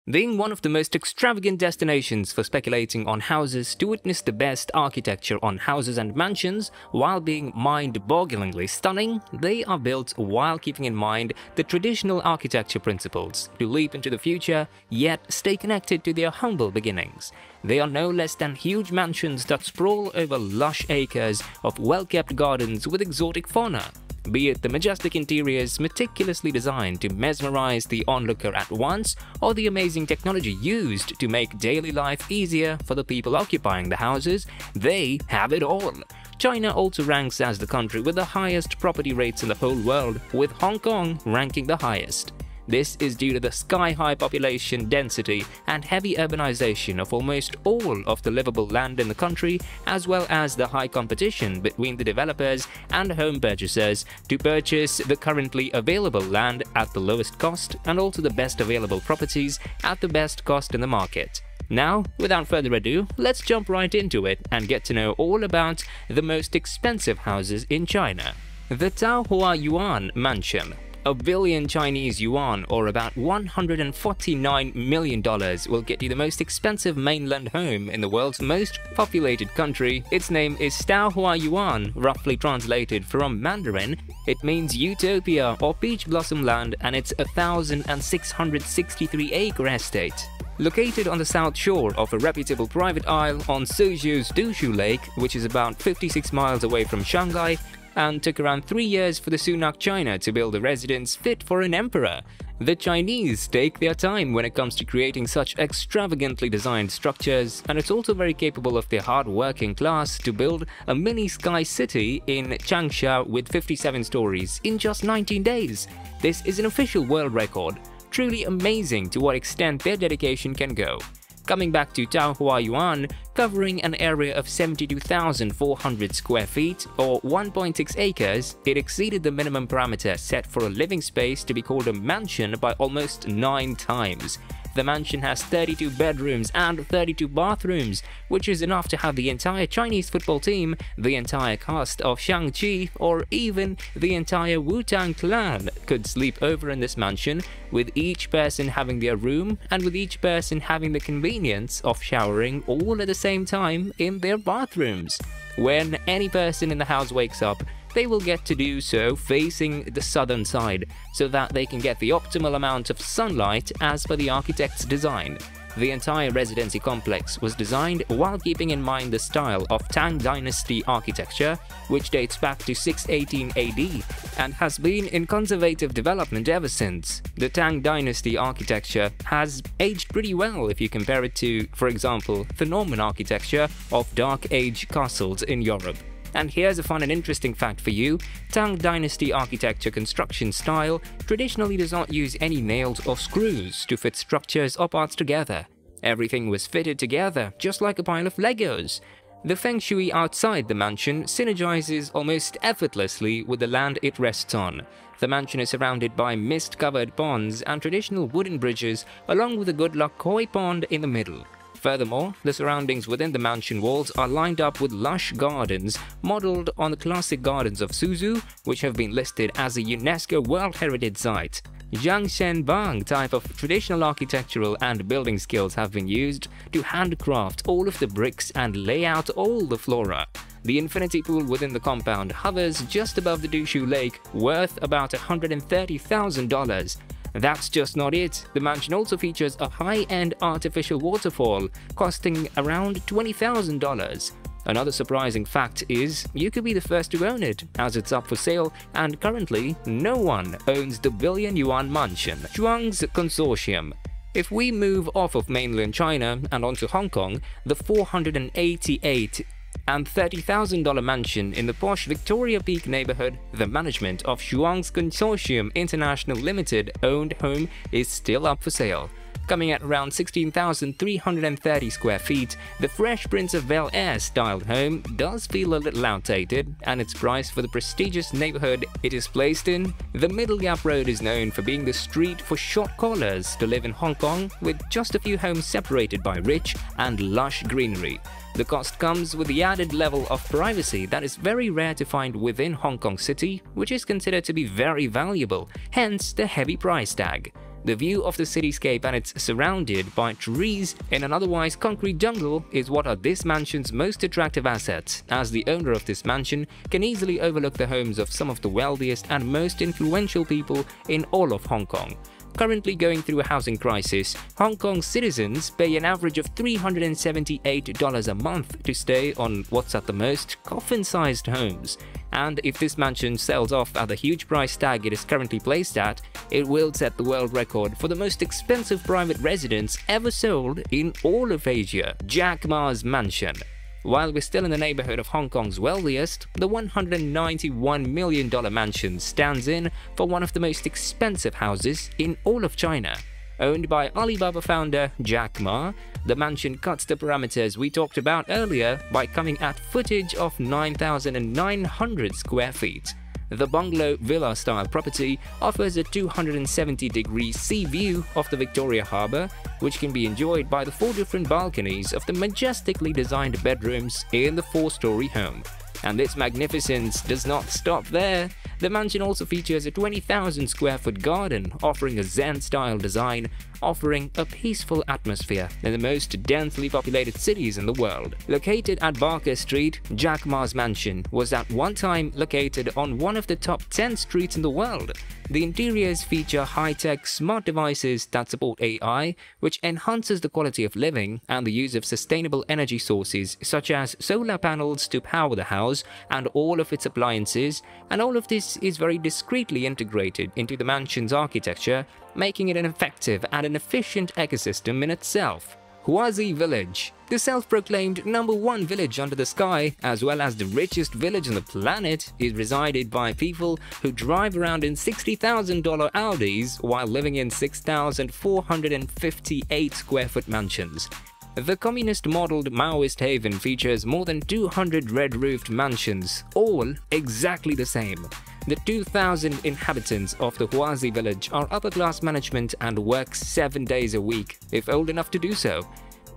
Being one of the most extravagant destinations for speculating on houses to witness the best architecture on houses and mansions, while being mind-bogglingly stunning, they are built while keeping in mind the traditional architecture principles to leap into the future, yet stay connected to their humble beginnings. They are no less than huge mansions that sprawl over lush acres of well-kept gardens with exotic fauna. Be it the majestic interiors meticulously designed to mesmerize the onlooker at once, or the amazing technology used to make daily life easier for the people occupying the houses, they have it all. China also ranks as the country with the highest property rates in the whole world, with Hong Kong ranking the highest. This is due to the sky-high population density and heavy urbanization of almost all of the livable land in the country, as well as the high competition between the developers and home purchasers to purchase the currently available land at the lowest cost and also the best available properties at the best cost in the market. Now, without further ado, let's jump right into it and get to know all about the most expensive houses in China. The TAOHUAYUAN mansion. $1 billion Chinese yuan, or about $149 million, will get you the most expensive mainland home in the world's most populated country. Its name is TAOHUAYUAN, roughly translated from Mandarin. It means Utopia or Peach Blossom Land, and it's a 1,663-acre estate. Located on the south shore of a reputable private isle on Suzhou's Dushu Lake, which is about 56 miles away from Shanghai, and took around 3 years for the Sunak China to build a residence fit for an emperor. The Chinese take their time when it comes to creating such extravagantly designed structures, and it's also very capable of their hard-working class to build a mini sky city in Changsha with 57 stories in just 19 days. This is an official world record. Truly amazing to what extent their dedication can go. Coming back to TAOHUAYUAN, covering an area of 72,400 square feet or 1.6 acres, it exceeded the minimum parameter set for a living space to be called a mansion by almost 9 times. The mansion has 32 bedrooms and 32 bathrooms, which is enough to have the entire Chinese football team, the entire cast of Shang-Chi, or even the entire Wu-Tang clan could sleep over in this mansion, with each person having their room and with each person having the convenience of showering all at the same time in their bathrooms. When any person in the house wakes up, they will get to do so facing the southern side, so that they can get the optimal amount of sunlight as per the architect's design. The entire residency complex was designed while keeping in mind the style of Tang Dynasty architecture, which dates back to 618 AD and has been in conservative development ever since. The Tang Dynasty architecture has aged pretty well if you compare it to, for example, the Norman architecture of Dark Age castles in Europe. And here's a fun and interesting fact for you: Tang Dynasty architecture construction style traditionally does not use any nails or screws to fit structures or parts together. Everything was fitted together, just like a pile of Legos. The feng shui outside the mansion synergizes almost effortlessly with the land it rests on. The mansion is surrounded by mist-covered ponds and traditional wooden bridges, along with a good luck koi pond in the middle. Furthermore, the surroundings within the mansion walls are lined up with lush gardens modeled on the classic gardens of Suzhou, which have been listed as a UNESCO World Heritage Site. Jiangshenbang type of traditional architectural and building skills have been used to handcraft all of the bricks and lay out all the flora. The infinity pool within the compound hovers just above the Dushu Lake, worth about $130,000. That's just not it. The mansion also features a high-end artificial waterfall, costing around $20,000. Another surprising fact is you could be the first to own it, as it's up for sale, and currently no one owns the billion-yuan mansion. CHUANG'S Consortium. If we move off of mainland China and onto Hong Kong, the $488 and $30,000 mansion in the posh Victoria Peak neighborhood, the management of CHUANG'S Consortium International Limited owned home, is still up for sale. Coming at around 16,330 square feet, the Fresh Prince of Bel-Air styled home does feel a little outdated, and its price for the prestigious neighborhood it is placed in. The Middle Gap Road is known for being the street for short callers to live in Hong Kong, with just a few homes separated by rich and lush greenery. The cost comes with the added level of privacy that is very rare to find within Hong Kong City, which is considered to be very valuable, hence the heavy price tag. The view of the cityscape and it's surrounded by trees in an otherwise concrete jungle is what are this mansion's most attractive assets, as the owner of this mansion can easily overlook the homes of some of the wealthiest and most influential people in all of Hong Kong. Currently going through a housing crisis, Hong Kong citizens pay an average of $378 a month to stay on what's at the most coffin-sized homes. And if this mansion sells off at the huge price tag it is currently placed at, it will set the world record for the most expensive private residence ever sold in all of Asia, Jack Ma's mansion. While we're still in the neighborhood of Hong Kong's wealthiest, the $191 million mansion stands in for one of the most expensive houses in all of China. Owned by Alibaba founder Jack Ma, the mansion cuts the parameters we talked about earlier by coming at footage of 9,900 square feet. The bungalow villa-style property offers a 270-degree sea view of the Victoria Harbour, which can be enjoyed by the 4 different balconies of the majestically designed bedrooms in the 4-story home. And this magnificence does not stop there. The mansion also features a 20,000 square foot garden offering a Zen-style design, offering a peaceful atmosphere in the most densely populated cities in the world. Located at Barker Street, Jack Ma's mansion was at one time located on one of the top 10 streets in the world. The interiors feature high-tech smart devices that support AI, which enhances the quality of living, and the use of sustainable energy sources such as solar panels to power the house and all of its appliances, and all of this is very discreetly integrated into the mansion's architecture, making it an effective and an efficient ecosystem in itself. HUAXI Village, the self-proclaimed #1 village under the sky, as well as the richest village on the planet, is resided by people who drive around in $60,000 Audis while living in 6,458 square foot mansions. The communist-modeled Maoist haven features more than 200 red-roofed mansions, all exactly the same. The 2,000 inhabitants of the HUAXI village are upper-class management and work 7 days a week, if old enough to do so.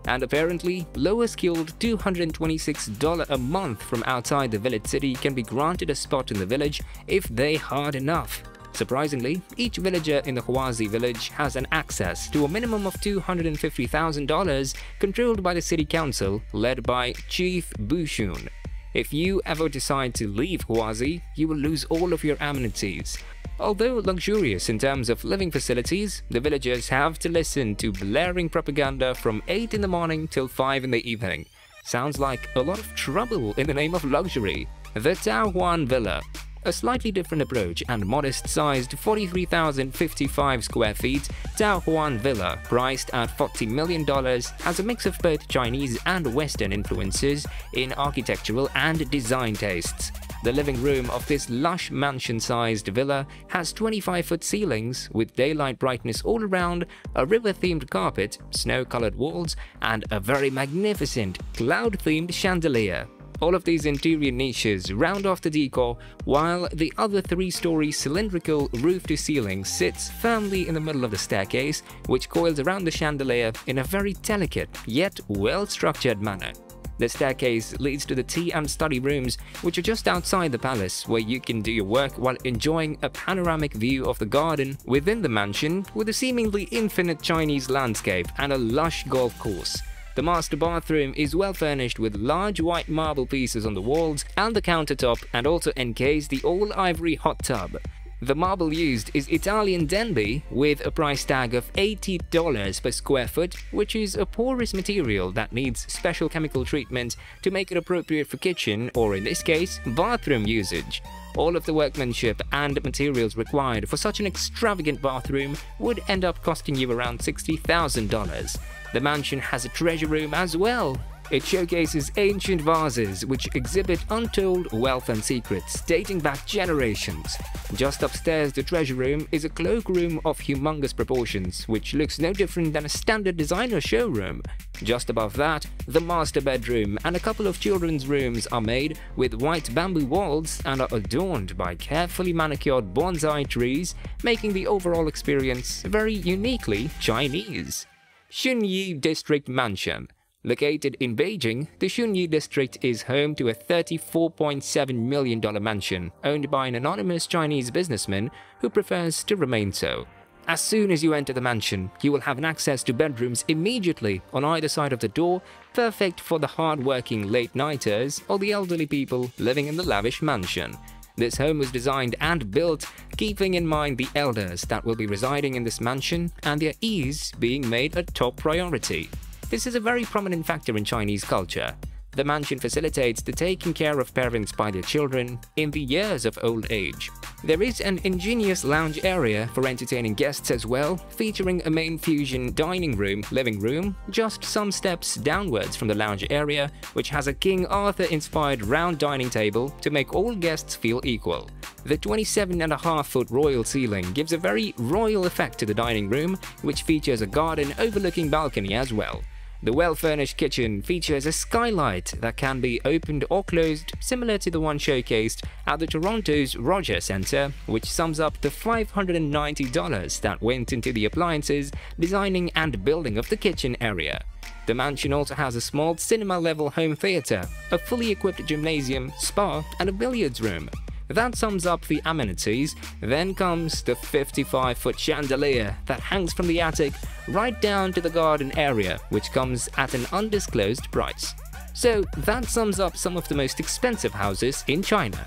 And apparently, lower-skilled $226 a month from outside the village city can be granted a spot in the village if they hard enough. Surprisingly, each villager in the HUAXI village has an access to a minimum of $250,000 controlled by the city council, led by Chief Bushun. If you ever decide to leave HUAXI, you will lose all of your amenities. Although luxurious in terms of living facilities, the villagers have to listen to blaring propaganda from 8 in the morning till 5 in the evening. Sounds like a lot of trouble in the name of luxury. The TAOHUAYUAN Villa. A slightly different approach and modest-sized 43,055 square feet, TAOHUAYUAN Villa, priced at $40 million, has a mix of both Chinese and Western influences in architectural and design tastes. The living room of this lush mansion-sized villa has 25-foot ceilings with daylight brightness all around, a river-themed carpet, snow-colored walls, and a very magnificent cloud-themed chandelier. All of these interior niches round off the decor, while the other 3-story cylindrical roof-to-ceiling sits firmly in the middle of the staircase, which coils around the chandelier in a very delicate yet well-structured manner. The staircase leads to the tea and study rooms, which are just outside the palace, where you can do your work while enjoying a panoramic view of the garden within the mansion with a seemingly infinite Chinese landscape and a lush golf course. The master bathroom is well furnished with large white marble pieces on the walls and the countertop, and also encased the all-ivory hot tub. The marble used is Italian Denby with a price tag of $80 per square foot, which is a porous material that needs special chemical treatment to make it appropriate for kitchen, or in this case, bathroom usage. All of the workmanship and materials required for such an extravagant bathroom would end up costing you around $60,000. The mansion has a treasure room as well. It showcases ancient vases which exhibit untold wealth and secrets dating back generations. Just upstairs the treasure room is a cloakroom of humongous proportions, which looks no different than a standard designer showroom. Just above that, the master bedroom and a couple of children's rooms are made with white bamboo walls and are adorned by carefully manicured bonsai trees, making the overall experience very uniquely Chinese. SHUNYI District Mansion. Located in Beijing, the SHUNYI district is home to a $34.7 million mansion owned by an anonymous Chinese businessman who prefers to remain so. As soon as you enter the mansion, you will have an access to bedrooms immediately on either side of the door, perfect for the hard-working late-nighters or the elderly people living in the lavish mansion. This home was designed and built keeping in mind the elders that will be residing in this mansion and their ease being made a top priority. This is a very prominent factor in Chinese culture. The mansion facilitates the taking care of parents by their children in the years of old age. There is an ingenious lounge area for entertaining guests as well, featuring a main fusion dining room, living room, just some steps downwards from the lounge area, which has a King Arthur-inspired round dining table to make all guests feel equal. The 27.5-foot royal ceiling gives a very royal effect to the dining room, which features a garden overlooking balcony as well. The well-furnished kitchen features a skylight that can be opened or closed, similar to the one showcased at the Toronto's Rogers Centre, which sums up the $590 that went into the appliances, designing and building of the kitchen area. The mansion also has a small cinema-level home theatre, a fully equipped gymnasium, spa, and a billiards room. That sums up the amenities. Then comes the 55-foot chandelier that hangs from the attic right down to the garden area, which comes at an undisclosed price. So that sums up some of the most expensive houses in China.